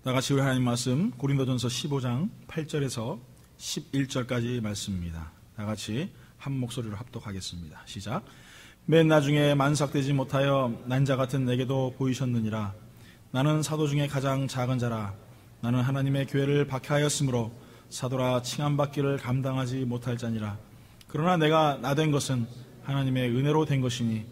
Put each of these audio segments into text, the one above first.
다 같이 우리 하나님 말씀 고린도전서 15장 8절에서 11절까지 말씀입니다. 다 같이 한 목소리로 합독하겠습니다. 시작. 맨 나중에 만삭되지 못하여 난자 같은 내게도 보이셨느니라. 나는 사도 중에 가장 작은 자라. 나는 하나님의 교회를 박해하였으므로 사도라 칭함받기를 감당하지 못할 자니라. 그러나 내가 나된 것은 하나님의 은혜로 된 것이니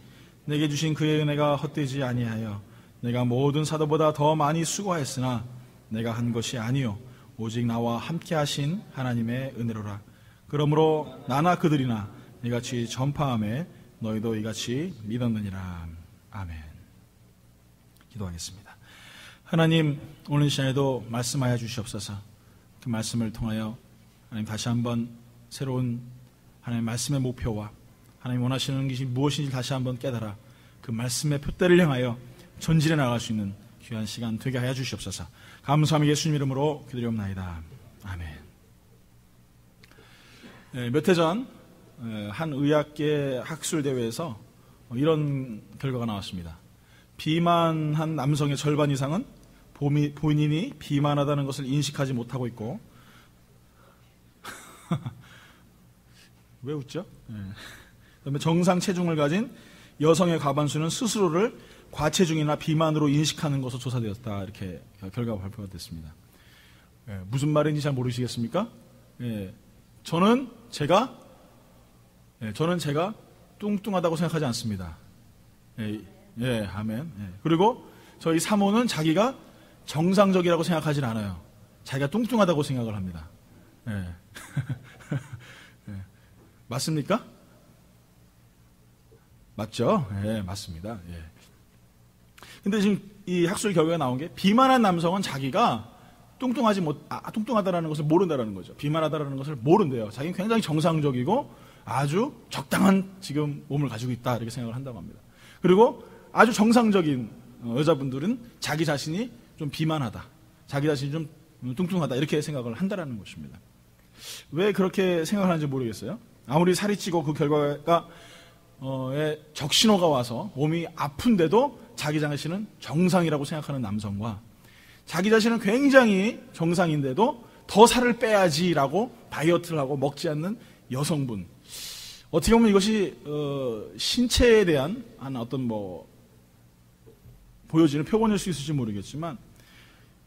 내게 주신 그의 은혜가 헛되지 아니하여 내가 모든 사도보다 더 많이 수고하였으나 내가 한 것이 아니요 오직 나와 함께 하신 하나님의 은혜로라. 그러므로 나나 그들이나 이같이 전파함에 너희도 이같이 믿었느니라. 아멘. 기도하겠습니다. 하나님, 오늘 시간에도 말씀하여 주시옵소서. 그 말씀을 통하여 하나님 다시 한번 새로운 하나님의 말씀의 목표와 하나님 원하시는 것이 무엇인지 다시 한번 깨달아 그 말씀의 표대를 향하여 전진해 나갈 수 있는 귀한 시간 되게 하여 주시옵소서. 감사하며 예수님 이름으로 기도드리옵나이다. 아멘. 몇 해 전 한 의학계 학술 대회에서 이런 결과가 나왔습니다. 비만한 남성의 절반 이상은 본인이 비만하다는 것을 인식하지 못하고 있고 왜 웃죠? 그다음에 정상 체중을 가진 여성의 과반수는 스스로를 과체중이나 비만으로 인식하는 것으로 조사되었다. 이렇게 결과가 발표가 됐습니다. 무슨 말인지 잘 모르시겠습니까? 저는 제가 뚱뚱하다고 생각하지 않습니다. 아멘. 그리고 저희 사모는 자기가 정상적이라고 생각하진 않아요. 자기가 뚱뚱하다고 생각을 합니다. 맞습니까? 맞죠? 맞습니다. 근데 지금 이 학술 결과가 나온 게 비만한 남성은 자기가 뚱뚱하다라는 것을 모른다라는 거죠. 비만하다라는 것을 모른대요. 자기는 굉장히 정상적이고 아주 적당한 지금 몸을 가지고 있다 이렇게 생각을 한다고 합니다. 그리고 아주 정상적인 여자분들은 자기 자신이 좀 비만하다, 자기 자신이 좀 뚱뚱하다 이렇게 생각을 한다라는 것입니다. 왜 그렇게 생각하는지 모르겠어요. 아무리 살이 찌고 그 결과가 적신호가 와서 몸이 아픈데도 자기 자신은 정상이라고 생각하는 남성과 자기 자신은 굉장히 정상인데도 더 살을 빼야지라고 다이어트를 하고 먹지 않는 여성분. 어떻게 보면 이것이 신체에 대한 어떤 보여지는 표본일 수 있을지 모르겠지만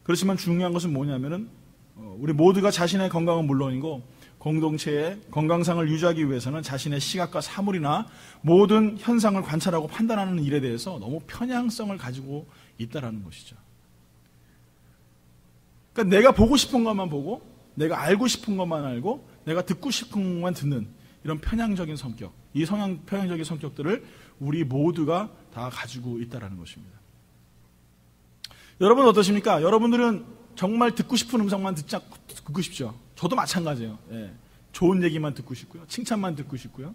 그렇지만 중요한 것은 뭐냐면은 우리 모두가 자신의 건강은 물론이고 공동체의 건강상을 유지하기 위해서는 자신의 시각과 사물이나 모든 현상을 관찰하고 판단하는 일에 대해서 너무 편향성을 가지고 있다라는 것이죠. 그러니까 내가 보고 싶은 것만 보고 내가 알고 싶은 것만 알고 내가 듣고 싶은 것만 듣는 이런 편향적인 성격, 이 편향적인 성격들을 우리 모두가 다 가지고 있다라는 것입니다. 여러분 어떠십니까? 여러분들은 정말 듣고 싶은 음성만 듣고 싶죠? 저도 마찬가지예요. 좋은 얘기만 듣고 싶고요. 칭찬만 듣고 싶고요.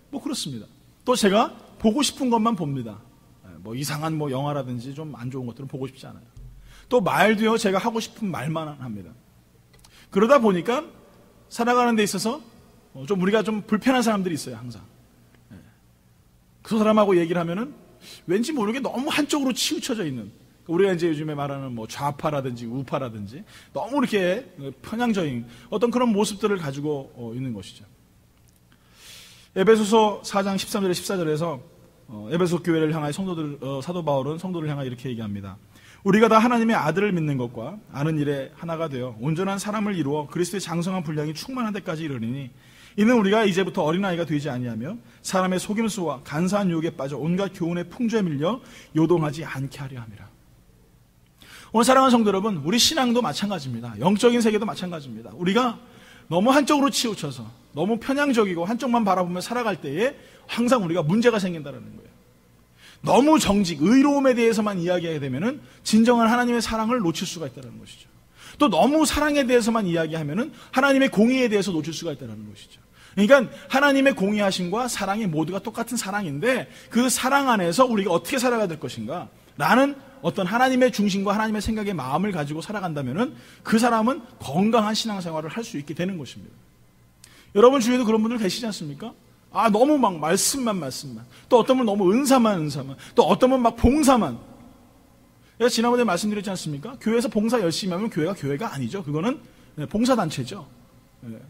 그렇습니다. 또 제가 보고 싶은 것만 봅니다. 이상한 영화라든지 좀 안 좋은 것들은 보고 싶지 않아요. 또 말도요, 제가 하고 싶은 말만 합니다. 그러다 보니까 살아가는 데 있어서 좀 우리가 좀 불편한 사람들이 있어요, 항상. 그 사람하고 얘기를 하면은 왠지 모르게 너무 한쪽으로 치우쳐져 있는, 우리가 이제 요즘에 말하는 좌파라든지 우파라든지 너무 이렇게 편향적인 어떤 그런 모습들을 가지고 있는 것이죠. 에베소서 4장 13절에 14절에서 에베소 교회를 향하여 사도 바울은 성도를 향하여 이렇게 얘기합니다. 우리가 다 하나님의 아들을 믿는 것과 아는 일에 하나가 되어 온전한 사람을 이루어 그리스도의 장성한 분량이 충만한 데까지 이르리니 이는 우리가 이제부터 어린아이가 되지 아니하며 사람의 속임수와 간사한 유혹에 빠져 온갖 교훈의 풍조에 밀려 요동하지 않게 하려 함이라. 오늘 사랑하는 성도 여러분, 우리 신앙도 마찬가지입니다. 영적인 세계도 마찬가지입니다. 우리가 너무 한쪽으로 치우쳐서 너무 편향적이고 한쪽만 바라보며 살아갈 때에 항상 우리가 문제가 생긴다는 거예요. 너무 정직, 의로움에 대해서만 이야기하게 되면은 진정한 하나님의 사랑을 놓칠 수가 있다는 것이죠. 또 너무 사랑에 대해서만 이야기하면은 하나님의 공의에 대해서 놓칠 수가 있다는 것이죠. 그러니까 하나님의 공의하심과 사랑이 모두가 똑같은 사랑인데 그 사랑 안에서 우리가 어떻게 살아가야 될 것인가 라는 어떤 하나님의 중심과 하나님의 생각의 마음을 가지고 살아간다면은 그 사람은 건강한 신앙생활을 할 수 있게 되는 것입니다. 여러분 주위에도 그런 분들 계시지 않습니까? 너무 막 말씀만. 또 어떤 분은 너무 은사만. 또 어떤 분은 막 봉사만. 제가 지난번에 말씀드렸지 않습니까? 교회에서 봉사 열심히 하면 교회가 아니죠. 그거는 봉사단체죠.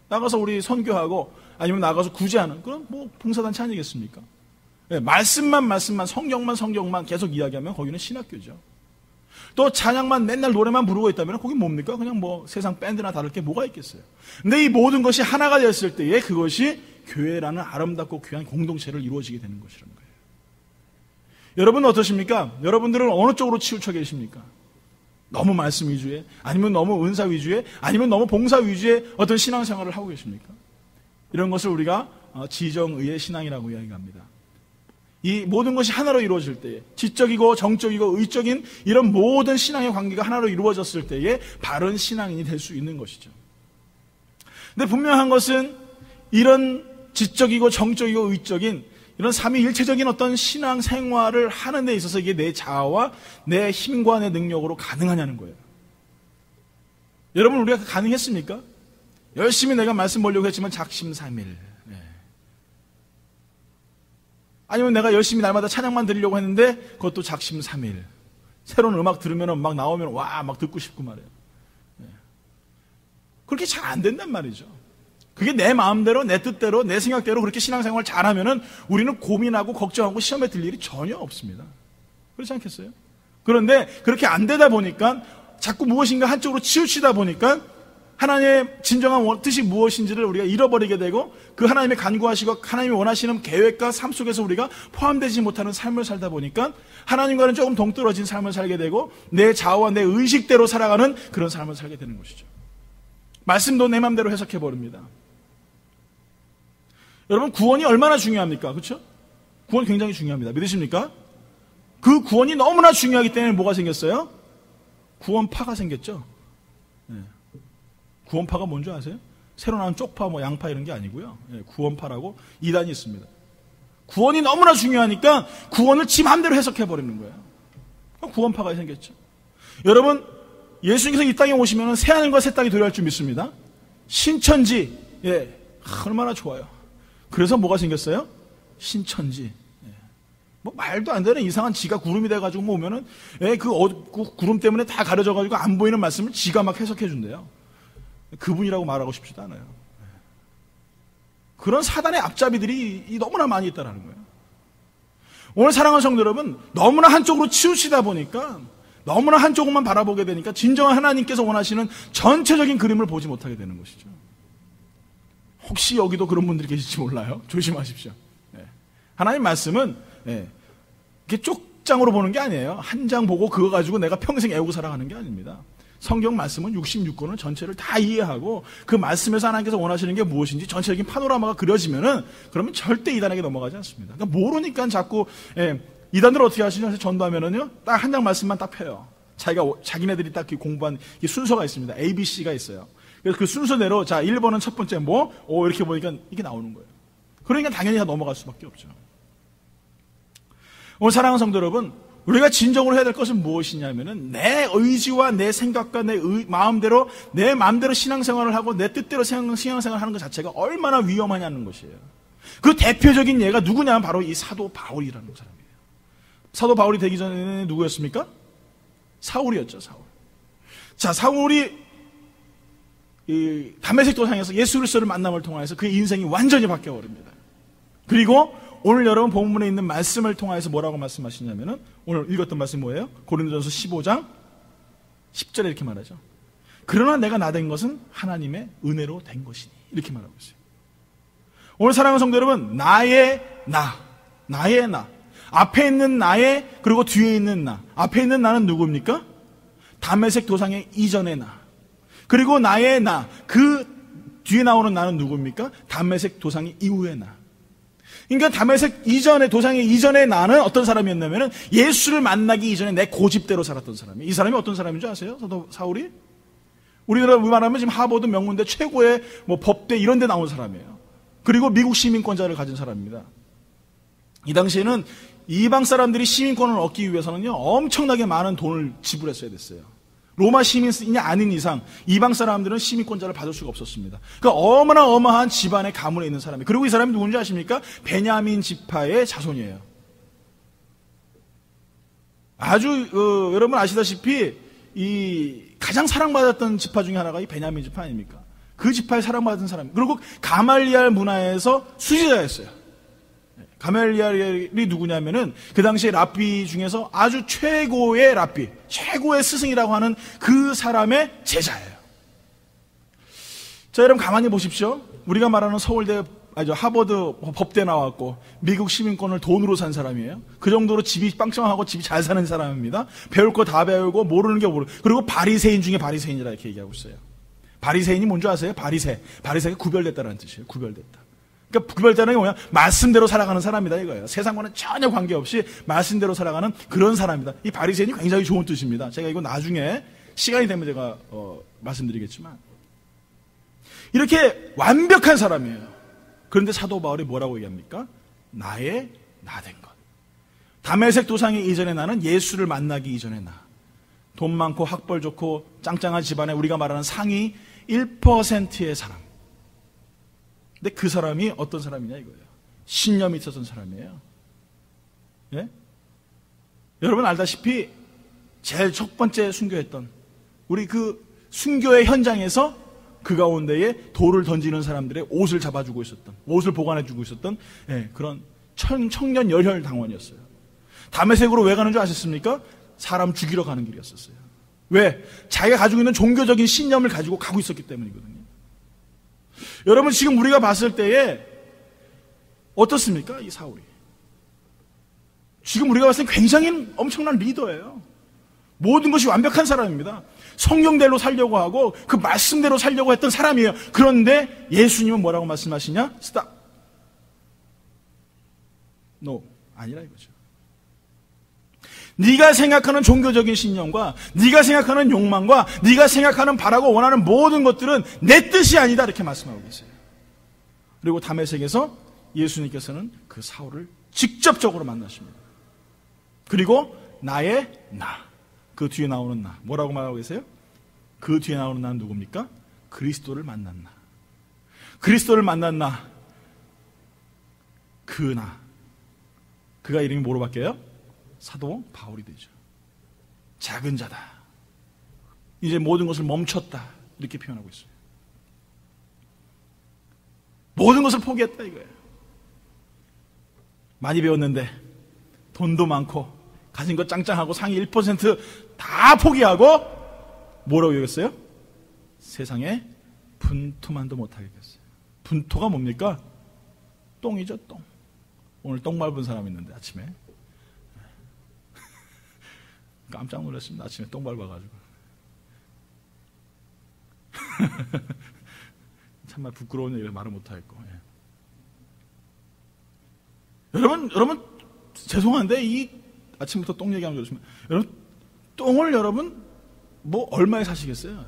나가서 우리 선교하고 아니면 나가서 구제하는 그런 뭐 봉사단체 아니겠습니까? 말씀만 성경만 계속 이야기하면 거기는 신학교죠. 또 찬양만 맨날 노래만 부르고 있다면 거기 뭡니까? 그냥 뭐 세상 밴드나 다를 게 뭐가 있겠어요. 근데 이 모든 것이 하나가 되었을 때에 그것이 교회라는 아름답고 귀한 공동체를 이루어지게 되는 것이라는 거예요. 여러분은 어떠십니까? 여러분들은 어느 쪽으로 치우쳐 계십니까? 너무 말씀 위주에, 아니면 너무 은사 위주에, 아니면 너무 봉사 위주의 어떤 신앙생활을 하고 계십니까? 이런 것을 우리가 지정의의 신앙이라고 이야기합니다. 이 모든 것이 하나로 이루어질 때에, 지적이고 정적이고 의적인 이런 모든 신앙의 관계가 하나로 이루어졌을 때에 바른 신앙인이 될 수 있는 것이죠. 근데 분명한 것은 이런 지적이고 정적이고 의적인 이런 삼위일체적인 어떤 신앙 생활을 하는 데 있어서 이게 내 자아와 내 힘과 내 능력으로 가능하냐는 거예요. 여러분, 우리가 가능했습니까? 열심히 내가 말씀 보려고 했지만 작심삼일. 아니면 내가 열심히 날마다 찬양만 드리려고 했는데 그것도 작심삼일. 새로운 음악 들으면 음악 나오면 와 막 듣고 싶고 말이에요. 그렇게 잘 안 된단 말이죠. 그게 내 마음대로, 내 뜻대로, 내 생각대로 그렇게 신앙생활을 잘하면은 우리는 고민하고 걱정하고 시험에 들 일이 전혀 없습니다. 그렇지 않겠어요? 그런데 그렇게 안 되다 보니까 자꾸 무엇인가 한쪽으로 치우치다 보니까 하나님의 진정한 뜻이 무엇인지를 우리가 잃어버리게 되고 그 하나님의 간구하시고 하나님이 원하시는 계획과 삶 속에서 우리가 포함되지 못하는 삶을 살다 보니까 하나님과는 조금 동떨어진 삶을 살게 되고 내 자아와 내 의식대로 살아가는 그런 삶을 살게 되는 것이죠. 말씀도 내 마음대로 해석해버립니다. 여러분, 구원이 얼마나 중요합니까? 그렇죠? 구원 굉장히 중요합니다. 믿으십니까? 그 구원이 너무나 중요하기 때문에 뭐가 생겼어요? 구원파가 생겼죠. 구원파가 뭔지 아세요? 새로 나온 쪽파, 뭐 양파 이런 게 아니고요. 구원파라고 이단이 있습니다. 구원이 너무나 중요하니까 구원을 지 마음대로 해석해버리는 거예요. 구원파가 생겼죠. 여러분, 예수님께서 이 땅에 오시면 새하늘과 새 땅이 도래할 줄 믿습니다. 신천지, 얼마나 좋아요. 그래서 뭐가 생겼어요? 신천지. 뭐 말도 안 되는 이상한 지가 구름이 돼가지고 뭐 오면은 그 구름 때문에 다 가려져가지고 안 보이는 말씀을 지가 막 해석해준대요. 그분이라고 말하고 싶지도 않아요. 그런 사단의 앞잡이들이 너무나 많이 있다는 거예요. 오늘 사랑하는 성도 여러분, 너무나 한쪽으로 치우치다 보니까 너무나 한쪽만 바라보게 되니까 진정한 하나님께서 원하시는 전체적인 그림을 보지 못하게 되는 것이죠. 혹시 여기도 그런 분들이 계실지 몰라요. 조심하십시오. 하나님 말씀은 이렇게 쪽장으로 보는 게 아니에요. 한 장 보고 그거 가지고 내가 평생 애우고 살아가는 게 아닙니다. 성경 말씀은 66권을 전체를 다 이해하고 그 말씀에서 하나님께서 원하시는 게 무엇인지 전체적인 파노라마가 그려지면은 그러면 절대 이단에게 넘어가지 않습니다. 그러니까 모르니까 자꾸 이단들 어떻게 하시냐 전도하면은요 딱 한 장 말씀만 딱 펴요. 자기네들이 딱 공부한 순서가 있습니다. ABC가 있어요. 그래서 그 순서대로 자 1번은 첫 번째 이렇게 보니까 이게 나오는 거예요. 그러니까 당연히 다 넘어갈 수밖에 없죠. 오늘 사랑하는 성도 여러분, 우리가 진정으로 해야 될 것은 무엇이냐면은 내 의지와 내 생각과 내 마음대로 내 마음대로 신앙생활을 하고 내 뜻대로 신앙생활을 하는 것 자체가 얼마나 위험하냐는 것이에요. 그 대표적인 예가 누구냐면 바로 이 사도 바울이라는 사람이에요. 사도 바울이 되기 전에는 누구였습니까? 사울이었죠. 자, 사울이 이 다메섹 도상에서 예수 그리스도를 만남을 통해서 그의 인생이 완전히 바뀌어버립니다. 그리고 오늘 여러분 본문에 있는 말씀을 통해서 뭐라고 말씀하시냐면은 오늘 읽었던 말씀이 뭐예요? 고린도전서 15장 10절에 이렇게 말하죠. 그러나 내가 나 된 것은 하나님의 은혜로 된 것이니 이렇게 말하고 있어요. 오늘 사랑하는 성도 여러분, 나의 나 앞에 있는 나의 그리고 뒤에 있는 나. 앞에 있는 나는 누구입니까? 다메섹 도상의 이전의 나. 그리고 나의 나, 그 뒤에 나오는 나는 누구입니까? 다메섹 도상의 이후의 나. 그러니까 다메섹 이전의 도상의 이전의 나는 어떤 사람이었냐면은 예수를 만나기 이전에 내 고집대로 살았던 사람이에요. 이 사람이 어떤 사람인 줄 아세요? 사울이? 우리나라 말하면 지금 하버드 명문대 최고의 법대 이런 데 나온 사람이에요. 그리고 미국 시민권자를 가진 사람입니다. 이 당시에는 이방 사람들이 시민권을 얻기 위해서는요 엄청나게 많은 돈을 지불했어야 됐어요. 로마 시민이 아닌 이상 이방 사람들은 시민권자를 받을 수가 없었습니다. 그러니까 어마어마한 집안의 가문에 있는 사람이에요. 그리고 이 사람이 누군지 아십니까? 베냐민 지파의 자손이에요. 아주 여러분 아시다시피 이 가장 사랑받았던 지파 중에 하나가 이 베냐민 지파 아닙니까? 그 지파에 사랑받은 사람. 그리고 가말리알 문화에서 수지자였어요. 가말리알이 누구냐면은 그 당시에 랍비 중에서 아주 최고의 랍비, 최고의 스승이라고 하는 그 사람의 제자예요. 자, 여러분 가만히 보십시오. 우리가 말하는 서울대, 하버드 법대 나왔고 미국 시민권을 돈으로 산 사람이에요. 그 정도로 집이 빵빵하고 집이 잘 사는 사람입니다. 배울 거 다 배우고 모르는 게 모르고, 그리고 바리새인 중에 바리새인이라 이렇게 얘기하고 있어요. 바리새인이 뭔지 아세요? 바리새가 구별됐다는 뜻이에요. 구별됐다. 그러니까 구별됐다는 게 뭐냐? 말씀대로 살아가는 사람이다 이거예요. 세상과는 전혀 관계없이 말씀대로 살아가는 그런 사람이다. 이 바리새인이 굉장히 좋은 뜻입니다. 제가 이거 나중에 시간이 되면 제가 말씀드리겠지만, 이렇게 완벽한 사람이에요. 그런데 사도 바울이 뭐라고 얘기합니까? 나의 나된 것. 다메섹 도상의 이전의 나는 예수를 만나기 이전의 나. 돈 많고 학벌 좋고 짱짱한 집안에 우리가 말하는 상위 1%의 사람. 근데 그 사람이 어떤 사람이냐 이거예요. 신념이 있었던 사람이에요. 예? 여러분 알다시피 제일 첫 번째 순교했던 우리 그 순교의 현장에서 그 가운데에 돌을 던지는 사람들의 옷을 잡아주고 있었던, 옷을 보관해주고 있었던 그런 청년 열혈 당원이었어요. 다메섹으로 왜 가는 줄 아셨습니까? 사람 죽이러 가는 길이었었어요. 왜? 자기가 가지고 있는 종교적인 신념을 가지고 가고 있었기 때문이거든요. 여러분 지금 우리가 봤을 때에 어떻습니까? 이 사울이. 지금 우리가 봤을 때 굉장히 엄청난 리더예요. 모든 것이 완벽한 사람입니다. 성경대로 살려고 하고 그 말씀대로 살려고 했던 사람이에요. 그런데 예수님은 뭐라고 말씀하시냐? 스탑. No. 아니라 이거죠. 네가 생각하는 종교적인 신념과 네가 생각하는 욕망과 네가 생각하는 바라고 원하는 모든 것들은 내 뜻이 아니다 이렇게 말씀하고 계세요. 그리고 다메섹에서 예수님께서는 그 사울을 직접적으로 만나십니다. 그리고 나의 나, 그 뒤에 나오는 나, 뭐라고 말하고 계세요? 그 뒤에 나오는 나는 누굽니까? 그리스도를 만난 나. 그리스도를 만난 나, 그 나, 그가 이름이 뭐로 바뀌어요? 사도 바울이 되죠. 작은 자다. 이제 모든 것을 멈췄다. 이렇게 표현하고 있어요. 모든 것을 포기했다 이거예요. 많이 배웠는데 돈도 많고 가진 것 짱짱하고 상위 1%다 포기하고 뭐라고 얘기했어요? 세상에 분토만도 못하게 됐어요. 분토가 뭡니까? 똥이죠, 똥. 오늘 똥 밟은 사람 있는데 아침에 깜짝 놀랐습니다. 아침에 똥 밟아가지고. 정말 부끄러운 얘기를 말을 못하겠고. 예. 여러분, 죄송한데, 이 아침부터 똥 얘기하면 그렇습니다. 여러분, 똥을 여러분, 뭐, 얼마에 사시겠어요?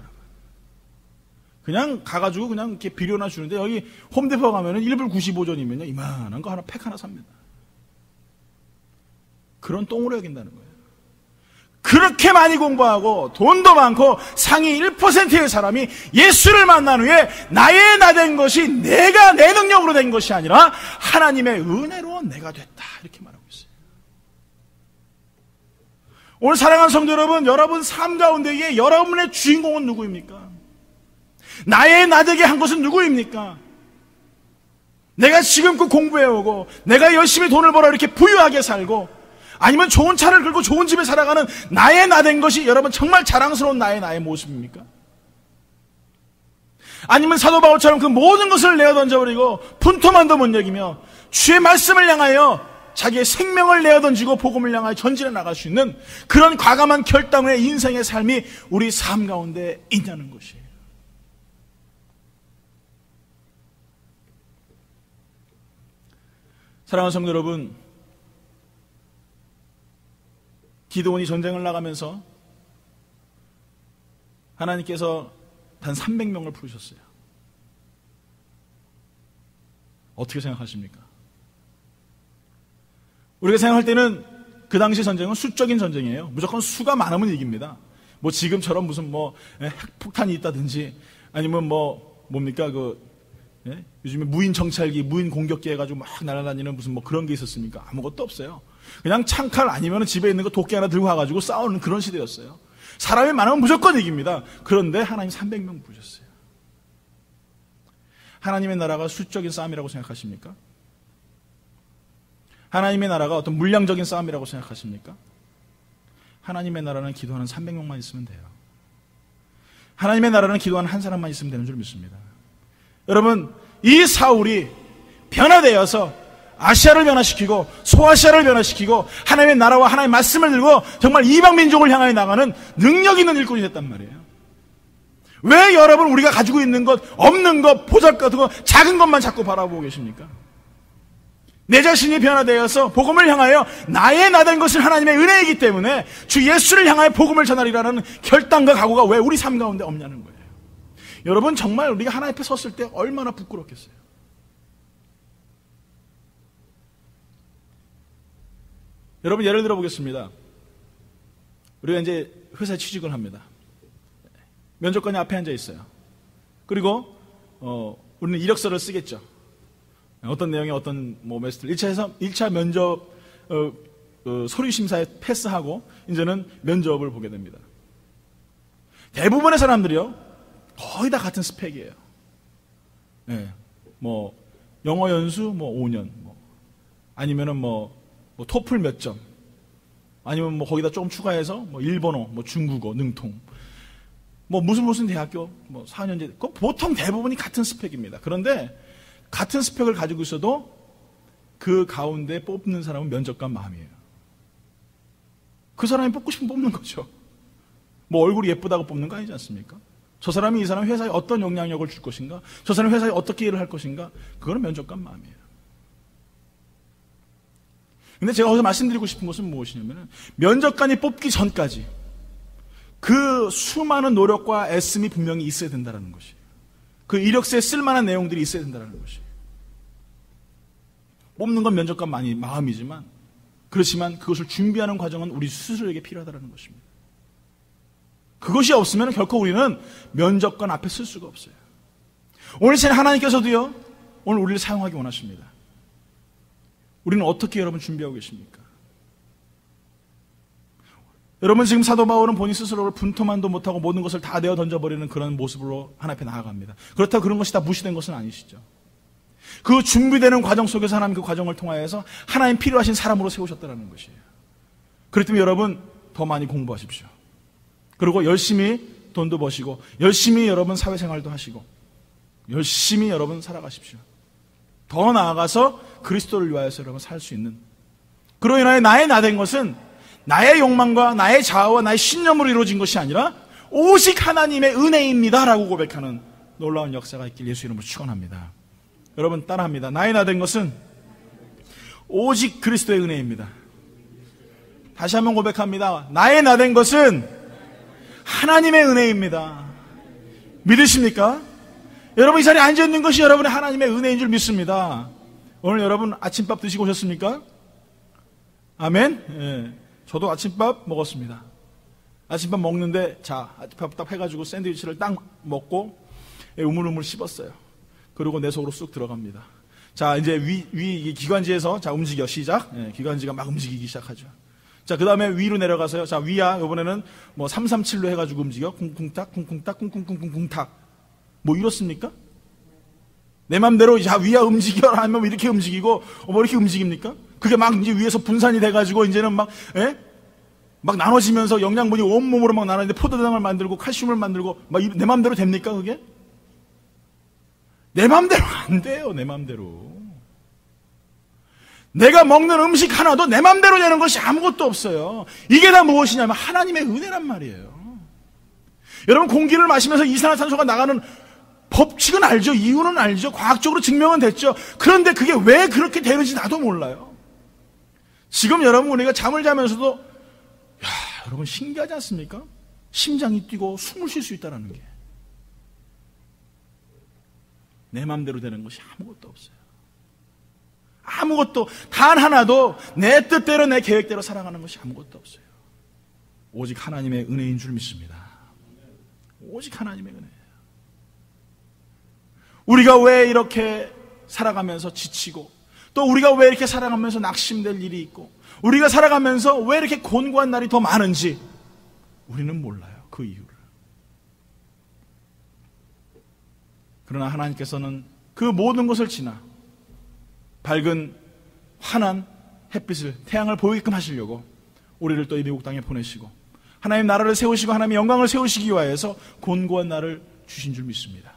그냥 가가지고 그냥 이렇게 비료나 주는데, 여기 홈데포 가면은 1불 95전이면요, 이만한 거 하나, 팩 하나 삽니다. 그런 똥으로 여긴다는 거예요. 그렇게 많이 공부하고 돈도 많고 상위 1%의 사람이 예수를 만난 후에 나의 나 된 것이 내가 내 능력으로 된 것이 아니라 하나님의 은혜로 내가 됐다 이렇게 말하고 있어요. 오늘 사랑하는 성도 여러분, 여러분 삶 가운데에 여러분의 주인공은 누구입니까? 나의 나 되게 한 것은 누구입니까? 내가 지금껏 공부해오고 내가 열심히 돈을 벌어 이렇게 부유하게 살고 아니면 좋은 차를 끌고 좋은 집에 살아가는 나의 나 된 것이 여러분 정말 자랑스러운 나의 모습입니까? 아니면 사도 바울처럼 그 모든 것을 내어 던져버리고 분토만도 못 여기며 주의 말씀을 향하여 자기의 생명을 내어 던지고 복음을 향하여 전진해 나갈 수 있는 그런 과감한 결단의 인생의 삶이 우리 삶 가운데 있냐는 것이에요. 사랑하는 성도 여러분, 기드온이 전쟁을 나가면서 하나님께서 단 300명을 부르셨어요. 어떻게 생각하십니까? 우리가 생각할 때는 그 당시 전쟁은 수적인 전쟁이에요. 무조건 수가 많으면 이깁니다. 뭐 지금처럼 무슨 뭐 핵폭탄이 있다든지 아니면 뭡니까 요즘에 무인 정찰기, 무인 공격기 해가지고 막 날아다니는 무슨 뭐 그런 게 있었습니까? 아무것도 없어요. 그냥 창칼 아니면 집에 있는 거 도끼 하나 들고 와가지고 싸우는 그런 시대였어요. 사람이 많으면 무조건 이깁니다. 그런데 하나님 300명 부르셨어요. 하나님의 나라가 수적인 싸움이라고 생각하십니까? 하나님의 나라가 어떤 물량적인 싸움이라고 생각하십니까? 하나님의 나라는 기도하는 300명만 있으면 돼요. 하나님의 나라는 기도하는 한 사람만 있으면 되는 줄 믿습니다. 여러분, 이 사울이 변화되어서 아시아를 변화시키고 소아시아를 변화시키고 하나님의 나라와 하나님의 말씀을 들고 정말 이방 민족을 향하여 나가는 능력 있는 일꾼이 됐단 말이에요. 왜 여러분 우리가 가지고 있는 것, 없는 것, 보잘것없고 작은 것만 자꾸 바라보고 계십니까? 내 자신이 변화되어서 복음을 향하여 나의 나된 것은 하나님의 은혜이기 때문에 주 예수를 향하여 복음을 전하리라는 결단과 각오가 왜 우리 삶 가운데 없냐는 거예요. 여러분, 정말 우리가 하나님 앞에 섰을 때 얼마나 부끄럽겠어요. 여러분, 예를 들어 보겠습니다. 우리가 이제 회사에 취직을 합니다. 면접관이 앞에 앉아 있어요. 그리고 우리는 이력서를 쓰겠죠. 어떤 내용의 어떤 메시지를 1차 면접 서류 심사에 패스하고 이제는 면접을 보게 됩니다. 대부분의 사람들이요, 거의 다 같은 스펙이에요. 네, 영어 연수 5년, 아니면은 토플 몇 점, 아니면 거기다 조금 추가해서 일본어, 중국어, 능통, 무슨 대학교 4년제, 보통 대부분이 같은 스펙입니다. 그런데 같은 스펙을 가지고 있어도 그 가운데 뽑는 사람은 면접관 마음이에요. 그 사람이 뽑고 싶으면 뽑는 거죠. 얼굴이 예쁘다고 뽑는 거 아니지 않습니까? 저 사람이 이 사람 회사에 어떤 영향력을 줄 것인가? 저 사람이 회사에 어떻게 일을 할 것인가? 그거는 면접관 마음이에요. 근데 제가 거기서 말씀드리고 싶은 것은 무엇이냐면, 면접관이 뽑기 전까지 그 수많은 노력과 애씀이 분명히 있어야 된다는 것이에요. 그 이력서에 쓸만한 내용들이 있어야 된다는 것이에요. 뽑는 건 면접관 마음이지만, 그렇지만 그것을 준비하는 과정은 우리 스스로에게 필요하다는 것입니다. 그것이 없으면 결코 우리는 면접관 앞에 쓸 수가 없어요. 오늘 시간에 하나님께서도요, 오늘 우리를 사용하기 원하십니다. 우리는 어떻게 여러분 준비하고 계십니까? 여러분, 지금 사도 바울은 본인 스스로를 분토만도 못하고 모든 것을 다 내어 던져버리는 그런 모습으로 하나님 앞에 나아갑니다. 그렇다고 그런 것이 다 무시된 것은 아니시죠. 그 준비되는 과정 속에서 하나님 그 과정을 통하여서 하나님 필요하신 사람으로 세우셨다는 것이에요. 그렇기 때문에 여러분, 더 많이 공부하십시오. 그리고 열심히 돈도 버시고 열심히 여러분 사회생활도 하시고 열심히 여러분 살아가십시오. 더 나아가서 그리스도를 위하여서 여러분 살 수 있는, 그로 인하여 나의 나된 것은 나의 욕망과 나의 자아와 나의 신념으로 이루어진 것이 아니라 오직 하나님의 은혜입니다 라고 고백하는 놀라운 역사가 있길 예수 이름으로 축원합니다. 여러분 따라합니다. 나의 나된 것은 오직 그리스도의 은혜입니다. 다시 한번 고백합니다. 나의 나된 것은 하나님의 은혜입니다. 믿으십니까? 여러분, 이 자리에 앉아있는 것이 여러분의 하나님의 은혜인 줄 믿습니다. 오늘 여러분 아침밥 드시고 오셨습니까? 아멘? 예. 저도 아침밥 먹었습니다. 아침밥 먹는데, 아침밥 딱 해가지고 샌드위치를 딱 먹고 우물우물 씹었어요. 그리고 내 속으로 쑥 들어갑니다. 이제 위 기관지에서 움직여 시작. 예, 기관지가 막 움직이기 시작하죠. 그 다음에 위로 내려가서요. 위야, 이번에는 337로 해가지고 움직여. 쿵쿵탁, 쿵쿵탁, 쿵쿵쿵쿵쿵탁. 이렇습니까? 내 맘대로, 위야 움직여라 하면 이렇게 움직이고, 이렇게 움직입니까? 그게 막 이제 위에서 분산이 돼가지고, 이제는 막 나눠지면서 영양분이 온몸으로 막 나눠지는데 포도당을 만들고, 칼슘을 만들고, 내 맘대로 됩니까, 그게? 내 맘대로 안 돼요, 내 맘대로. 내가 먹는 음식 하나도 내 맘대로 되는 것이 아무것도 없어요. 이게 다 무엇이냐면 하나님의 은혜란 말이에요. 여러분, 공기를 마시면서 이산화탄소가 나가는 법칙은 알죠. 이유는 알죠. 과학적으로 증명은 됐죠. 그런데 그게 왜 그렇게 되는지 나도 몰라요. 지금 여러분, 우리가 잠을 자면서도 여러분 신기하지 않습니까? 심장이 뛰고 숨을 쉴 수 있다는 게. 내 맘대로 되는 것이 아무것도 없어요. 아무것도, 단 하나도 내 뜻대로 내 계획대로 살아가는 것이 아무것도 없어요. 오직 하나님의 은혜인 줄 믿습니다. 오직 하나님의 은혜예요. 우리가 왜 이렇게 살아가면서 지치고 또 우리가 왜 이렇게 살아가면서 낙심될 일이 있고 우리가 살아가면서 왜 이렇게 곤고한 날이 더 많은지 우리는 몰라요. 그 이유를. 그러나 하나님께서는 그 모든 것을 지나 밝은 환한 햇빛을, 태양을 보이게끔 하시려고 우리를 또 이 미국 땅에 보내시고 하나님 나라를 세우시고 하나님의 영광을 세우시기 위하여서 곤고한 날을 주신 줄 믿습니다.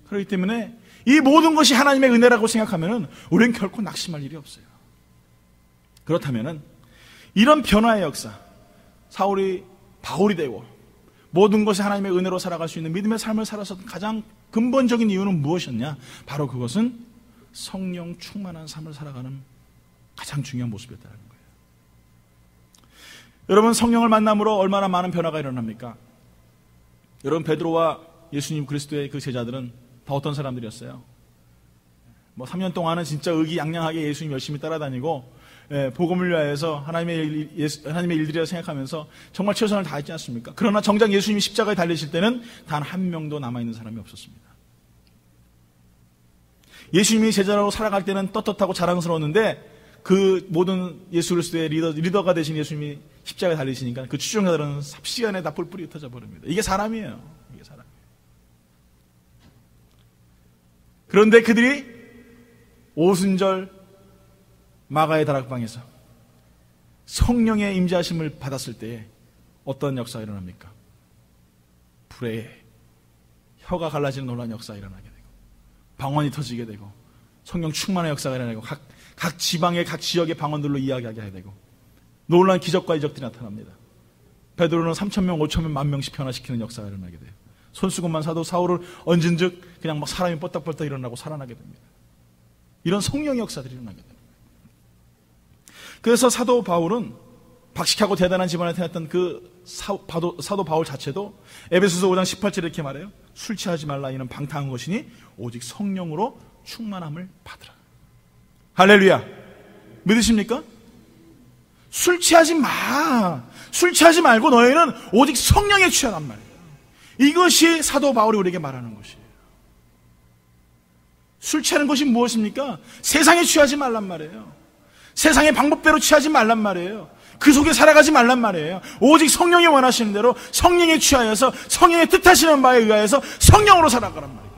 그렇기 때문에 이 모든 것이 하나님의 은혜라고 생각하면 우리는 결코 낙심할 일이 없어요. 그렇다면 이런 변화의 역사, 사울이 바울이 되고 모든 것이 하나님의 은혜로 살아갈 수 있는 믿음의 삶을 살아서 가장 근본적인 이유는 무엇이었냐? 바로 그것은 성령 충만한 삶을 살아가는 가장 중요한 모습이었다는 거예요. 여러분, 성령을 만남으로 얼마나 많은 변화가 일어납니까? 여러분, 베드로와 예수님 그리스도의 그 제자들은 다 어떤 사람들이었어요? 3년 동안은 진짜 의기양양하게 예수님 열심히 따라다니고 복음을 위하여서 하나님의 일들이라 생각하면서 정말 최선을 다했지 않습니까? 그러나 정작 예수님이 십자가에 달리실 때는 단 한 명도 남아있는 사람이 없었습니다. 예수님이 제자로 살아갈 때는 떳떳하고 자랑스러웠는데 그 모든 예수 그리스도의 리더가 되신 예수님이 십자가에 달리시니까 그 추종자들은 삽시간에 다 뿔뿔이 흩어져 버립니다. 이게 사람이에요. 이게 사람. 그런데 그들이 오순절 마가의 다락방에서 성령의 임재하심을 받았을 때에 어떤 역사가 일어납니까? 불에 혀가 갈라지는 놀라운 역사가 일어나게 되고 방언이 터지게 되고 성령 충만의 역사가 일어나고 각 지방의 각 지역의 방언들로 이야기하게 되고 놀라운 기적과 이적들이 나타납니다. 베드로는 3,000명, 5,000명, 10,000명씩 변화시키는 역사가 일어나게 돼요. 손수건만 사도 사울을 얹은즉 그냥 막 사람이 뻗떡뻗떡 일어나고 살아나게 됩니다. 이런 성령의 역사들이 일어나게 됩니다. 그래서 사도 바울은 박식하고 대단한 집안에 태어났던 그 사도 바울 자체도 에베소서 5장 18절에 이렇게 말해요. 술 취하지 말라. 이는 방탕한 것이니 오직 성령으로 충만함을 받으라. 할렐루야. 믿으십니까? 술 취하지 마. 술 취하지 말고 너희는 오직 성령에 취하란 말이에요. 이것이 사도 바울이 우리에게 말하는 것이에요. 술 취하는 것이 무엇입니까? 세상에 취하지 말란 말이에요. 세상의 방법대로 취하지 말란 말이에요. 그 속에 살아가지 말란 말이에요. 오직 성령이 원하시는 대로 성령에 취하여서 성령의 뜻하시는 바에 의하여서 성령으로 살아가란 말이에요.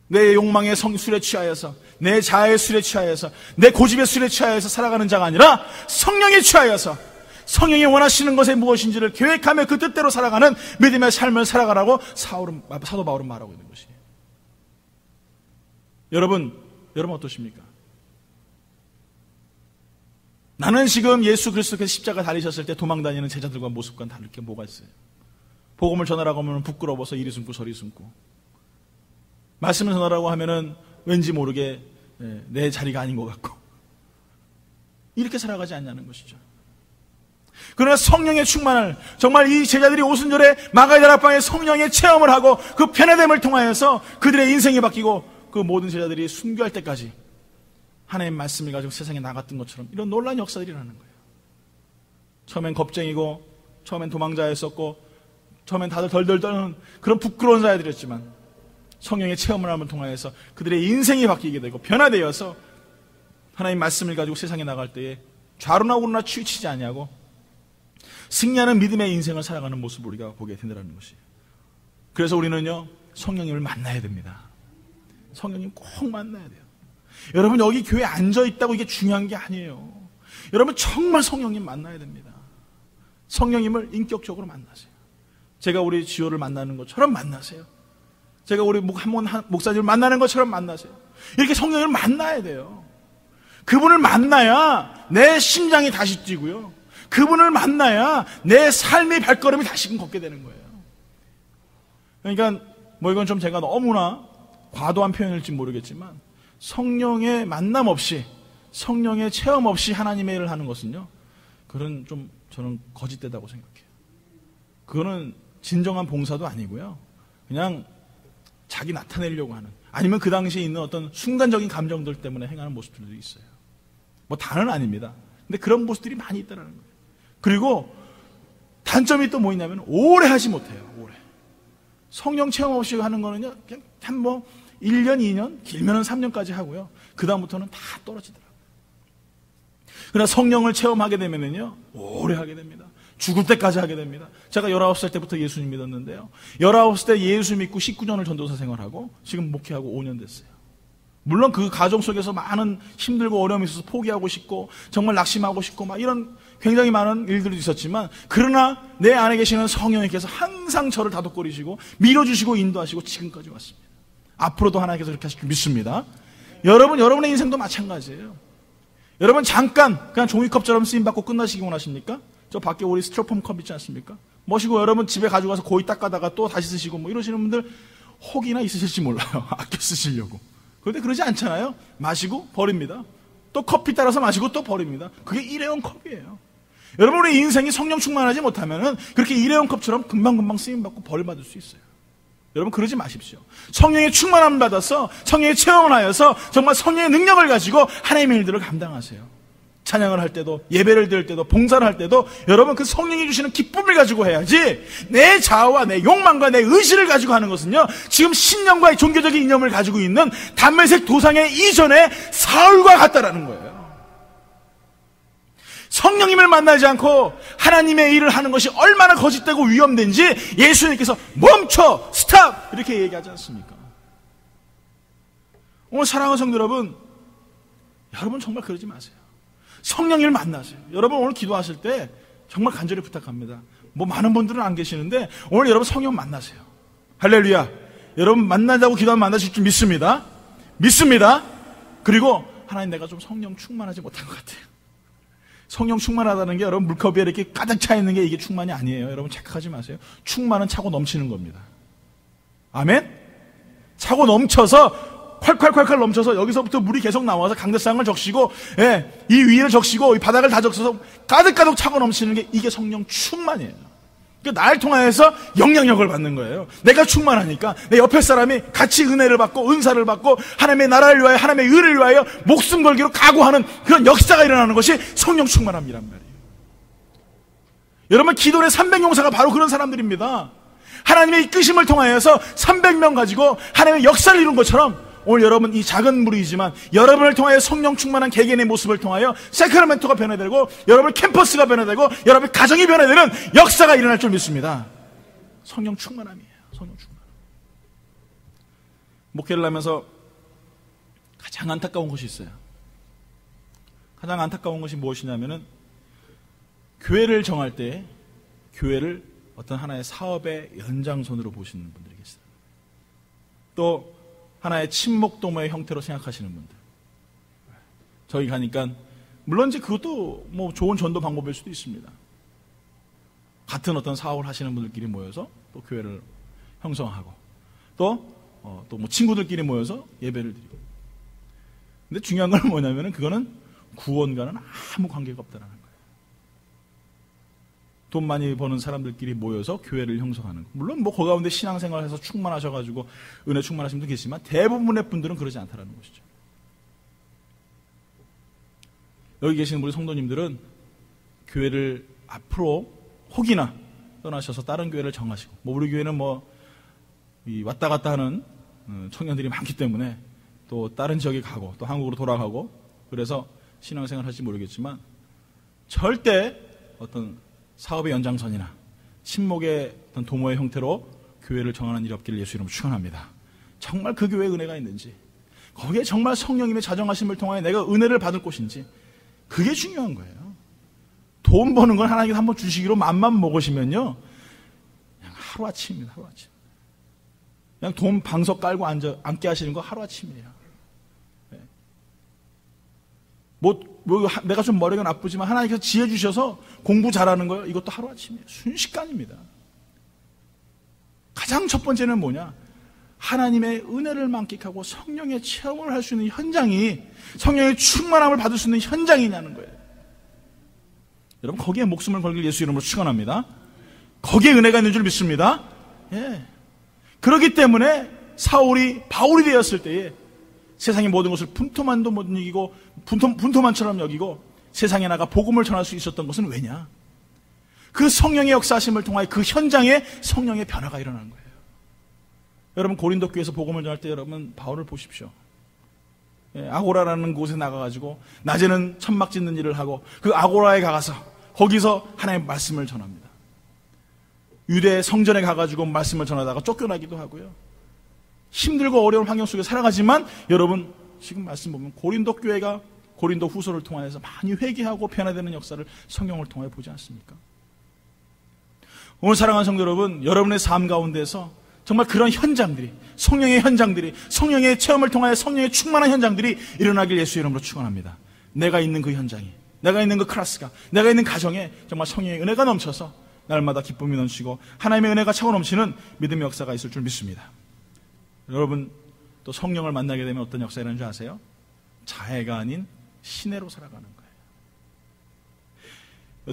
내 욕망의 술에 취하여서, 내 자아의 술에 취하여서, 내 고집의 술에 취하여서 살아가는 자가 아니라 성령에 취하여서 성령이 원하시는 것이 무엇인지를 계획하며 그 뜻대로 살아가는 믿음의 삶을 살아가라고 사도 바울은 말하고 있는 것이에요. 여러분 어떠십니까? 나는 지금 예수 그리스도께서 십자가 달리셨을 때 도망다니는 제자들과 모습과는 다를 게 뭐가 있어요? 복음을 전하라고 하면 부끄러워서 이리 숨고 저리 숨고, 말씀을 전하라고 하면은 왠지 모르게 내 자리가 아닌 것 같고, 이렇게 살아가지 않냐는 것이죠. 그러나 성령의 충만을, 정말 이 제자들이 오순절에 마가의 다락방에 성령의 체험을 하고 그 편애됨을 통하여서 그들의 인생이 바뀌고 그 모든 제자들이 순교할 때까지 하나님의 말씀을 가지고 세상에 나갔던 것처럼 이런 놀라운 역사들이 일어나는 거예요. 처음엔 겁쟁이고, 처음엔 도망자였었고, 처음엔 다들 덜덜 떠는 그런 부끄러운 자들이었지만 성령의 체험을 함을 통하여서 그들의 인생이 바뀌게 되고 변화되어서 하나님의 말씀을 가지고 세상에 나갈 때에 좌로나 우로나 치우치지 아니하고 승리하는 믿음의 인생을 살아가는 모습을 우리가 보게 된다는 것이에요. 그래서 우리는요, 성령님을 만나야 됩니다. 성령님 꼭 만나야 돼요. 여러분, 여기 교회에 앉아있다고 이게 중요한 게 아니에요. 여러분, 정말 성령님 만나야 됩니다. 성령님을 인격적으로 만나세요. 제가 우리 지호를 만나는 것처럼 만나세요. 제가 우리 목사님을 만나는 것처럼 만나세요. 이렇게 성령님을 만나야 돼요. 그분을 만나야 내 심장이 다시 뛰고요, 그분을 만나야 내 삶의 발걸음이 다시금 걷게 되는 거예요. 그러니까 이건 좀 제가 너무나 과도한 표현일지 모르겠지만 성령의 만남 없이, 성령의 체험 없이 하나님의 일을 하는 것은요, 그건 좀 저는 거짓되다고 생각해요. 그거는 진정한 봉사도 아니고요, 그냥 자기 나타내려고 하는, 아니면 그 당시에 있는 어떤 순간적인 감정들 때문에 행하는 모습들도 있어요. 다는 아닙니다. 근데 그런 모습들이 많이 있다는 거예요. 그리고 단점이 또 뭐 있냐면 오래 하지 못해요. 오래. 성령 체험 없이 하는 거는요, 그냥 1년, 2년, 길면은 3년까지 하고요. 그 다음부터는 다 떨어지더라고요. 그러나 성령을 체험하게 되면은요, 오래 하게 됩니다. 죽을 때까지 하게 됩니다. 제가 19살 때부터 예수님 믿었는데요. 19살 때 예수 믿고 19년을 전도사 생활하고 지금 목회하고 5년 됐어요. 물론 그 가정 속에서 많은 힘들고 어려움이 있어서 포기하고 싶고 정말 낙심하고 싶고 막 이런 굉장히 많은 일들도 있었지만, 그러나 내 안에 계시는 성령님께서 항상 저를 다독거리시고 밀어주시고 인도하시고 지금까지 왔습니다. 앞으로도 하나님께서 그렇게 하실 줄 믿습니다. 여러분의 인생도 마찬가지예요. 여러분 잠깐 그냥 종이컵처럼 쓰임받고 끝나시기 원하십니까? 저 밖에 우리 스티로폼 컵 있지 않습니까? 멋이고 여러분 집에 가져가서 고이 닦아다가 또 다시 쓰시고 뭐 이러시는 분들 혹이나 있으실지 몰라요. 아껴 쓰시려고. 그런데 그러지 않잖아요. 마시고 버립니다. 또 커피 따라서 마시고 또 버립니다. 그게 일회용 컵이에요. 여러분의 인생이 성령 충만하지 못하면은 그렇게 일회용 컵처럼 금방금방 쓰임받고 벌받을 수 있어요. 여러분 그러지 마십시오. 성령의 충만함을 받아서 성령의 체험을 하여서 정말 성령의 능력을 가지고 하나님의 일들을 감당하세요. 찬양을 할 때도, 예배를 드릴 때도, 봉사를 할 때도 여러분 그 성령이 주시는 기쁨을 가지고 해야지, 내 자아와 내 욕망과 내 의지를 가지고 하는 것은요, 지금 신념과의 종교적인 이념을 가지고 있는 담메색 도상의 이전의 사울과 같다라는 거예요. 성령님을 만나지 않고 하나님의 일을 하는 것이 얼마나 거짓되고 위험된지 예수님께서 멈춰! 스탑! 이렇게 얘기하지 않습니까? 오늘 사랑하는 성도 여러분, 여러분 정말 그러지 마세요. 성령님을 만나세요. 여러분 오늘 기도하실 때 정말 간절히 부탁합니다. 뭐 많은 분들은 안 계시는데 오늘 여러분 성령 만나세요. 할렐루야. 여러분 만나자고 기도하면 만나실 줄 믿습니다. 믿습니다. 그리고 하나님, 내가 좀 성령 충만하지 못한 것 같아요. 성령 충만하다는 게 여러분 물컵에 이렇게 가득 차 있는 게 이게 충만이 아니에요. 여러분 착각하지 마세요. 충만은 차고 넘치는 겁니다. 아멘? 차고 넘쳐서 콸콸콸콸 넘쳐서 여기서부터 물이 계속 나와서 강대상을 적시고, 예, 이 위를 적시고 이 바닥을 다 적셔서 가득가득 차고 넘치는 게 이게 성령 충만이에요. 그러니까 나를 통하여서 영향력을 받는 거예요. 내가 충만하니까 내 옆에 사람이 같이 은혜를 받고 은사를 받고 하나님의 나라를 위하여 하나님의 의를 위하여 목숨 걸기로 각오하는 그런 역사가 일어나는 것이 성령 충만함이란 말이에요. 여러분 기도의 300용사가 바로 그런 사람들입니다. 하나님의 이끄심을 통하여서 300명 가지고 하나님의 역사를 이룬 것처럼 오늘 여러분 이 작은 무리이지만 여러분을 통하여 성령 충만한 개개인의 모습을 통하여 세크라멘토가 변화되고 여러분 캠퍼스가 변화되고 여러분 가정이 변화되는 역사가 일어날 줄 믿습니다. 성령 충만함이에요. 성령 충만함. 목회를 하면서 가장 안타까운 것이 있어요. 가장 안타까운 것이 무엇이냐면은 교회를 정할 때 교회를 어떤 하나의 사업의 연장선으로 보시는 분들이 계세요. 또 하나의 친목도모의 형태로 생각하시는 분들. 저희 가니까 물론 이제 그것도 뭐 좋은 전도 방법일 수도 있습니다. 같은 어떤 사업을 하시는 분들끼리 모여서 또 교회를 형성하고 또 뭐 친구들끼리 모여서 예배를 드리고. 근데 중요한 건 뭐냐면은 그거는 구원과는 아무 관계가 없다는 거예요. 돈 많이 버는 사람들끼리 모여서 교회를 형성하는 거. 물론 뭐 그 가운데 신앙생활해서 충만하셔가지고 은혜 충만하신 분도 계시지만 대부분의 분들은 그러지 않다라는 것이죠. 여기 계시는 우리 성도님들은 교회를 앞으로 혹이나 떠나셔서 다른 교회를 정하시고, 뭐 우리 교회는 왔다 갔다 하는 청년들이 많기 때문에 또 다른 지역에 가고 또 한국으로 돌아가고 그래서 신앙생활 할지 모르겠지만 절대 어떤 사업의 연장선이나 친목의 어떤 도모의 형태로 교회를 정하는 일이 없기를 예수 이름으로 축원합니다. 정말 그 교회에 은혜가 있는지, 거기에 정말 성령님의 자정하심을 통하여 내가 은혜를 받을 곳인지, 그게 중요한 거예요. 돈 버는 건 하나님께서 한번 주시기로 맘만 먹으시면요, 그냥 하루아침입니다. 하루아침. 그냥 돈 방석 깔고 앉게 하시는 거 하루아침이에요. 네. 내가 좀 머리가 나쁘지만 하나님께서 지혜 주셔서 공부 잘하는 거예요. 이것도 하루아침이에요. 순식간입니다. 가장 첫 번째는 뭐냐? 하나님의 은혜를 만끽하고 성령의 체험을 할 수 있는 현장이, 성령의 충만함을 받을 수 있는 현장이냐는 거예요. 여러분 거기에 목숨을 걸길 예수 이름으로 축원합니다. 거기에 은혜가 있는 줄 믿습니다. 예. 그렇기 때문에 바울이 되었을 때에 세상의 모든 것을 분토만도 못 이기고 분토만처럼 여기고 세상에 나가 복음을 전할 수 있었던 것은 왜냐? 그 성령의 역사하심을 통하여 그 현장에 성령의 변화가 일어나는 거예요. 여러분 고린도 교회에서 복음을 전할 때 여러분 바울을 보십시오. 아고라라는 곳에 나가가지고 낮에는 천막 짓는 일을 하고 그 아고라에 가서 거기서 하나님의 말씀을 전합니다. 유대 성전에 가가지고 말씀을 전하다가 쫓겨나기도 하고요. 힘들고 어려운 환경 속에 살아가지만 여러분 지금 말씀 보면 고린도 교회가 고린도 후서를 통해서 많이 회개하고 변화되는 역사를 성경을 통해 보지 않습니까? 오늘 사랑하는 성도 여러분, 여러분의 삶 가운데서 정말 그런 현장들이, 성령의 현장들이, 성령의 체험을 통하여 성령의 충만한 현장들이 일어나길 예수 이름으로 축원합니다. 내가 있는 그 현장이, 내가 있는 그 클래스가, 내가 있는 가정에 정말 성령의 은혜가 넘쳐서 날마다 기쁨이 넘치고 하나님의 은혜가 차고 넘치는 믿음의 역사가 있을 줄 믿습니다. 여러분 또 성령을 만나게 되면 어떤 역사가 일어나는 줄 아세요? 자해가 아닌 신혜로 살아가는 거예요.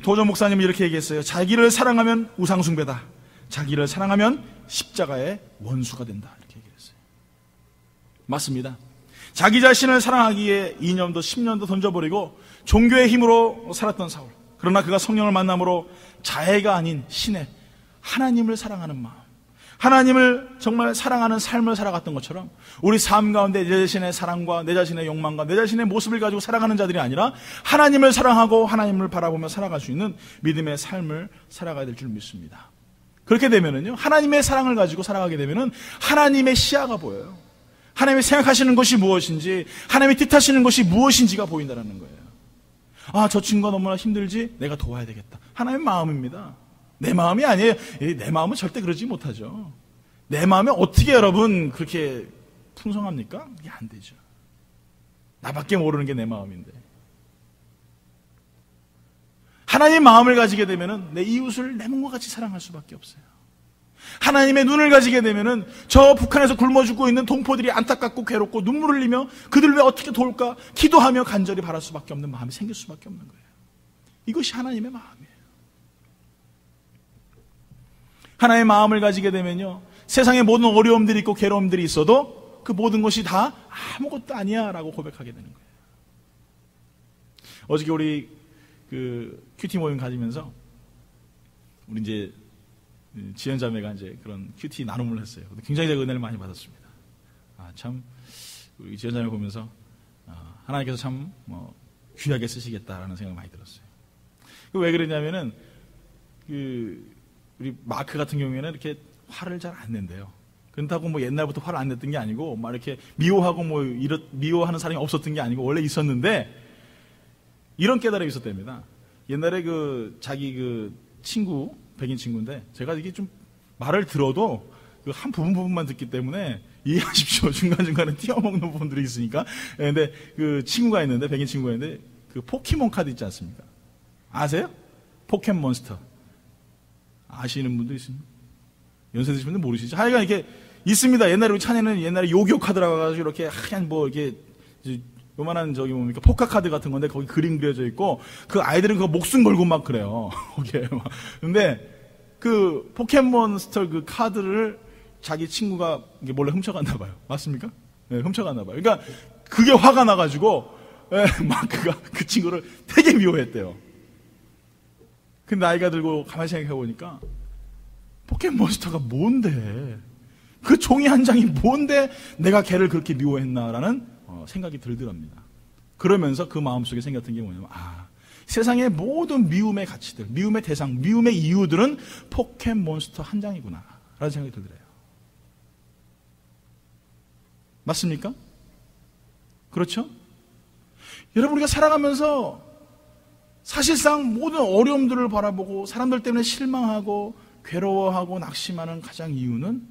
도전 목사님이 이렇게 얘기했어요. 자기를 사랑하면 우상숭배다. 자기를 사랑하면 십자가의 원수가 된다. 이렇게 얘기했어요. 맞습니다. 자기 자신을 사랑하기에 2년도 10년도 던져버리고 종교의 힘으로 살았던 사울. 그러나 그가 성령을 만남으로 자해가 아닌 신혜, 하나님을 사랑하는 마음, 하나님을 정말 사랑하는 삶을 살아갔던 것처럼 우리 삶 가운데 내 자신의 사랑과 내 자신의 욕망과 내 자신의 모습을 가지고 살아가는 자들이 아니라 하나님을 사랑하고 하나님을 바라보며 살아갈 수 있는 믿음의 삶을 살아가야 될 줄 믿습니다. 그렇게 되면은요, 하나님의 사랑을 가지고 살아가게 되면은 하나님의 시야가 보여요. 하나님이 생각하시는 것이 무엇인지, 하나님이 뜻하시는 것이 무엇인지가 보인다는 거예요. 아, 저 친구가 너무나 힘들지? 내가 도와야 되겠다. 하나님의 마음입니다. 내 마음이 아니에요. 내 마음은 절대 그러지 못하죠. 내 마음이 어떻게 여러분 그렇게 풍성합니까? 이게 안 되죠. 나밖에 모르는 게 내 마음인데. 하나님의 마음을 가지게 되면은 내 이웃을 내 몸과 같이 사랑할 수밖에 없어요. 하나님의 눈을 가지게 되면은 저 북한에서 굶어 죽고 있는 동포들이 안타깝고 괴롭고 눈물을 흘리며 그들 왜 어떻게 도울까 기도하며 간절히 바랄 수밖에 없는 마음이 생길 수밖에 없는 거예요. 이것이 하나님의 마음이에요. 하나님의 마음을 가지게 되면요, 세상에 모든 어려움들이 있고 괴로움들이 있어도 그 모든 것이 다 아무것도 아니야 라고 고백하게 되는 거예요. 어저께 우리 그 큐티 모임 가지면서 우리 이제 지연자매가 이제 그런 큐티 나눔을 했어요. 굉장히 제가 은혜를 많이 받았습니다. 참 우리 지연자매 보면서 하나님께서 참 귀하게 쓰시겠다라는 생각이 많이 들었어요. 왜 그러냐면은 우리 마크 같은 경우에는 이렇게 화를 잘 안 낸대요. 그렇다고 뭐 옛날부터 화를 안 냈던 게 아니고 막 이렇게 미워하고 미워하는 사람이 없었던 게 아니고 원래 있었는데 이런 깨달음이 있었답니다. 옛날에 자기 친구, 백인 친구인데 제가 이게 좀 말을 들어도 그 한 부분만 듣기 때문에 이해하십시오. 중간중간에 띄워먹는 부분들이 있으니까. 근데 그 친구가 있는데, 백인 친구가 있는데 그 포켓몬 카드 있지 않습니까? 아세요? 포켓몬스터. 아시는 분도 있습니다. 연세 드신 분들 모르시죠? 하여간 이렇게 있습니다. 옛날에 우리 찬이는 옛날에 요교 카드라고 해가지고 이렇게 하얀 이렇게 요만한 뭡니까? 포카 카드 같은 건데 거기 그림 그려져 있고 그 아이들은 그거 목숨 걸고 막 그래요. 거기에 막. 근데 그 포켓몬스터 그 카드를 자기 친구가 이게 몰래 훔쳐갔나 봐요. 맞습니까? 네, 훔쳐갔나 봐요. 그러니까 그게 화가 나가지고 막 그 친구를 되게 미워했대요. 근데 나이가 들고 가만히 생각해 보니까 포켓몬스터가 뭔데? 그 종이 한 장이 뭔데 내가 걔를 그렇게 미워했나라는 생각이 들더랍니다. 그러면서 그 마음속에 생겼던 게 뭐냐면 세상의 모든 미움의 가치들, 미움의 대상, 미움의 이유들은 포켓몬스터 한 장이구나 라는 생각이 들더래요. 맞습니까? 그렇죠? 여러분 우리가 살아가면서 사실상 모든 어려움들을 바라보고 사람들 때문에 실망하고 괴로워하고 낙심하는 가장 이유는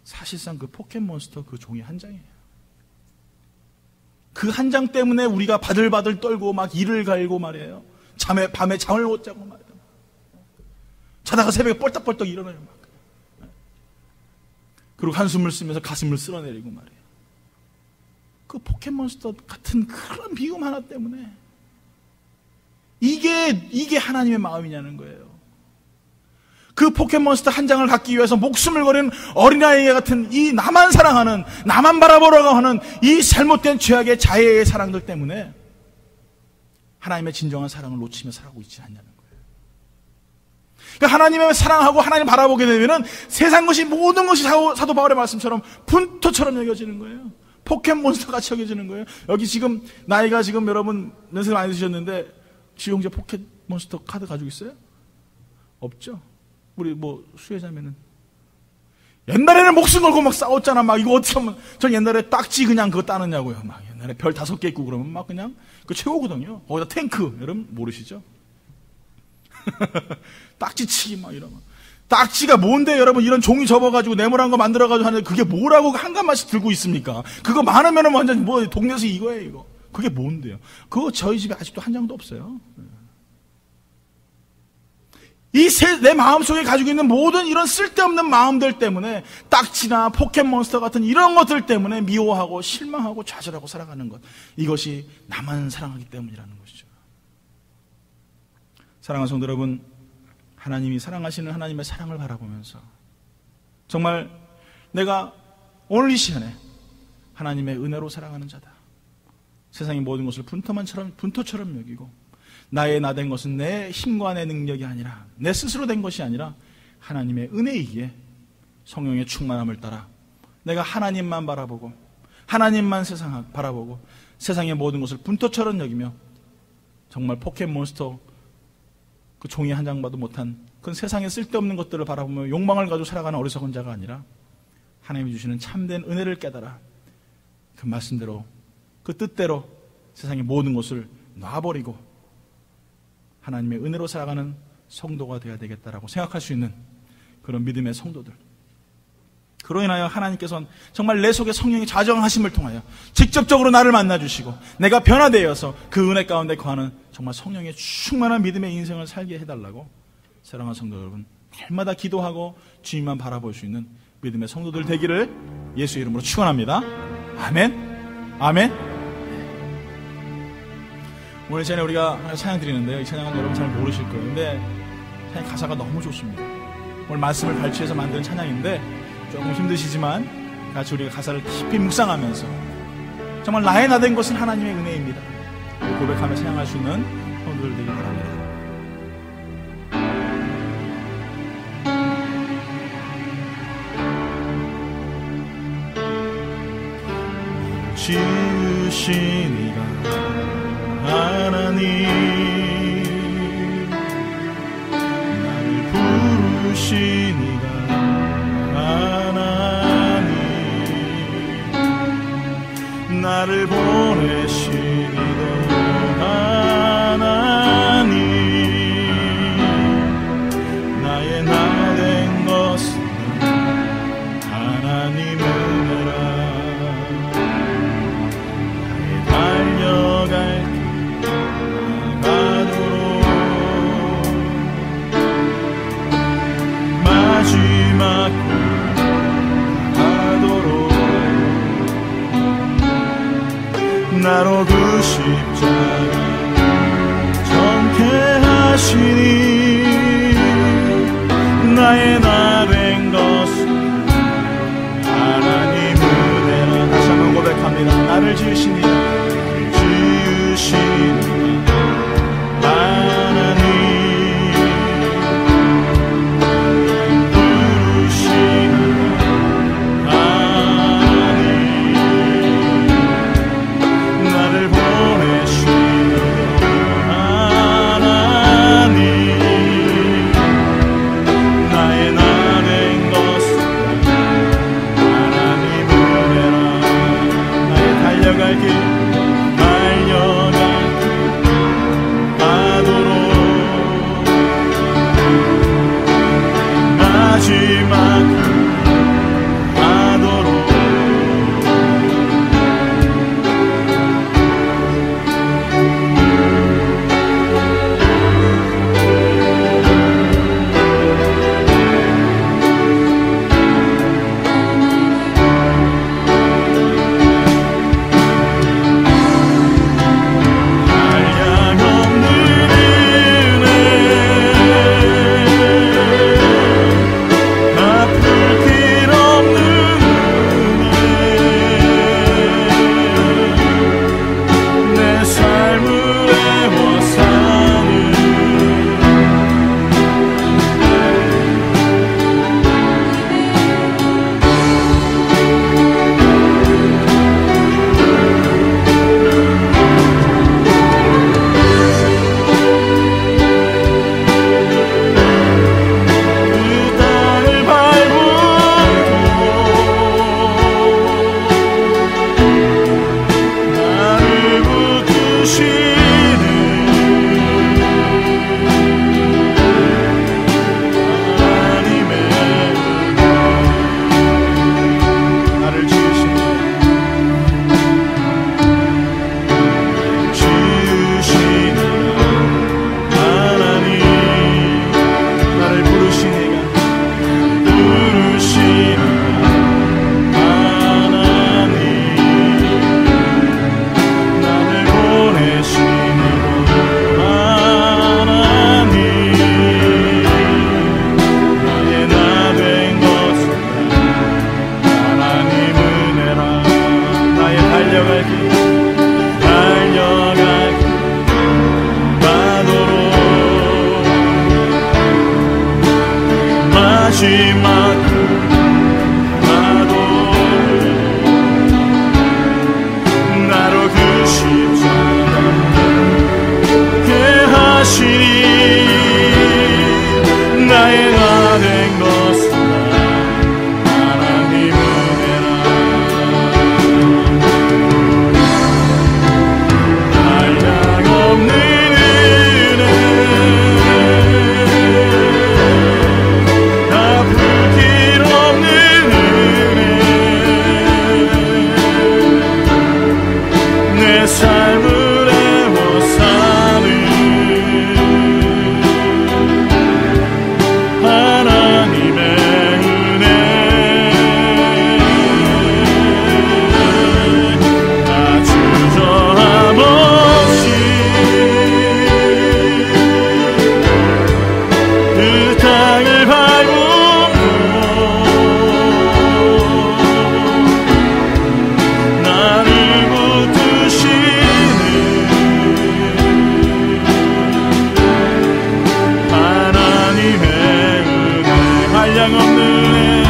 사실상 그 포켓몬스터 그 종이 한 장이에요. 그 한 장 때문에 우리가 바들바들 떨고 막 이를 갈고 말이에요. 밤에 잠을 못 자고 말이에요. 자다가 새벽에 뻘떡뻘떡 일어나요. 막. 그리고 한숨을 쓰면서 가슴을 쓸어내리고 말이에요. 그 포켓몬스터 같은 그런 미움 하나 때문에 이게 하나님의 마음이냐는 거예요. 그 포켓몬스터 한 장을 갖기 위해서 목숨을 걸은 어린아이 같은 이 나만 사랑하는, 나만 바라보라고 하는 이 잘못된 죄악의 자해의 사랑들 때문에 하나님의 진정한 사랑을 놓치며 살아가고 있지 않냐는 거예요. 그 하나님을 사랑하고 하나님 바라보게 되면은 세상 것이 모든 것이 사도 바울의 말씀처럼 분토처럼 여겨지는 거예요. 포켓몬스터 같이 여겨지는 거예요. 여기 지금 나이가 지금 여러분 연세 많이 드셨는데 지용재 포켓몬스터 카드 가지고 있어요? 없죠. 우리 뭐 수혜자매는 옛날에는 목숨 걸고 막 싸웠잖아. 막 이거 어떻게 하면 전 옛날에 딱지 그냥 그거 따느냐고요. 막 옛날에 별 5개 있고 그러면 막 그냥 그 최고거든요. 거기다 탱크 여러분 모르시죠? 딱지 치기 막 이러면 딱지가 뭔데 여러분 이런 종이 접어가지고 네모난 거 만들어가지고 하는데 그게 뭐라고 한 가마씩 들고 있습니까? 그거 많으면은 완전 뭐 동네에서 이거예요 이거. 그게 뭔데요? 그거 저희 집에 아직도 한 장도 없어요. 내 마음속에 가지고 있는 모든 이런 쓸데없는 마음들 때문에 딱지나 포켓몬스터 같은 이런 것들 때문에 미워하고 실망하고 좌절하고 살아가는 것. 이것이 나만 사랑하기 때문이라는 것이죠. 사랑하는 성도 여러분, 하나님이 사랑하시는 하나님의 사랑을 바라보면서 정말 내가 오늘 이 시간에 하나님의 은혜로 살아가는 자다. 세상의 모든 것을 분토처럼 여기고 나의 나 된 것은 내 힘과 내 능력이 아니라 내 스스로 된 것이 아니라 하나님의 은혜이기에 성령의 충만함을 따라 내가 하나님만 바라보고 하나님만 세상 바라보고 세상의 모든 것을 분토처럼 여기며 정말 포켓몬스터 그 종이 한 장 봐도 못한 그런 세상에 쓸데없는 것들을 바라보며 욕망을 가지고 살아가는 어리석은 자가 아니라 하나님이 주시는 참된 은혜를 깨달아 그 말씀대로 그 뜻대로 세상의 모든 것을 놔버리고 하나님의 은혜로 살아가는 성도가 되어야 되겠다라고 생각할 수 있는 그런 믿음의 성도들. 그로 인하여 하나님께서는 정말 내 속에 성령의 자정하심을 통하여 직접적으로 나를 만나주시고 내가 변화되어서 그 은혜 가운데 거하는 정말 성령의 충만한 믿음의 인생을 살게 해달라고 사랑하는 성도 여러분 날마다 기도하고 주님만 바라볼 수 있는 믿음의 성도들 되기를 예수의 이름으로 축원합니다. 아멘. 아멘. 오늘 전에 우리가 찬양 드리는데요. 이 찬양은 여러분 잘 모르실 거예요. 근데 찬양 가사가 너무 좋습니다. 오늘 말씀을 발췌해서 만든 찬양인데 조금 힘드시지만 같이 우리가 가사를 깊이 묵상하면서 정말 나의 나 된 것은 하나님의 은혜입니다. 고백하며 찬양할 수 있는 성도들 되길 바랍니다. 지으신 이가 하나님 나를 부르신 이가 하나님 나를 보내신 이도 하나님 나의 나 된 것은 하나님 은혜라 나의 달려갈 마지막 하도록 나로 그 십자가 정케 하시니 나의 나 된 것은 하나님 은혜라. 다시 한번 고백합니다. 나를 지으시니 달려갈 길 마지막 나로 그 십자가 그 하시니 나의 나 된 것은 하나님 은혜라. 한량없는 은혜 갚을 길 없는 은혜 내 삶을 애워사는 하나님의 은혜. 나 주저함 없이 그 땅을 밟음으로 나를 붙드시는 하나님의 은혜. 한량없는 은혜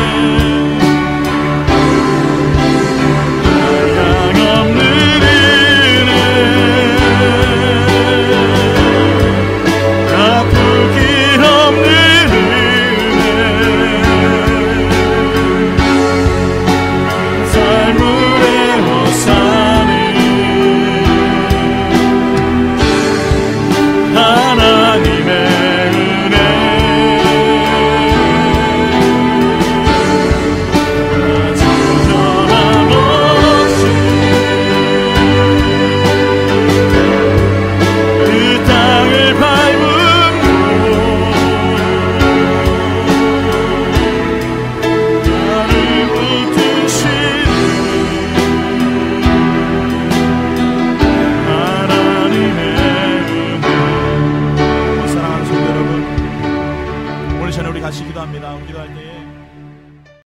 한량없는 은혜 갚을 길 없는 은혜 삶을 애워사는 하나님의 은혜. 나 주저함 없이 그 땅을 밟음으로 나를 붙드시는 하나님의 은혜. 사랑하는 성도 여러분, 오늘 저녁 우리 같이 기도합니다. 기도할 때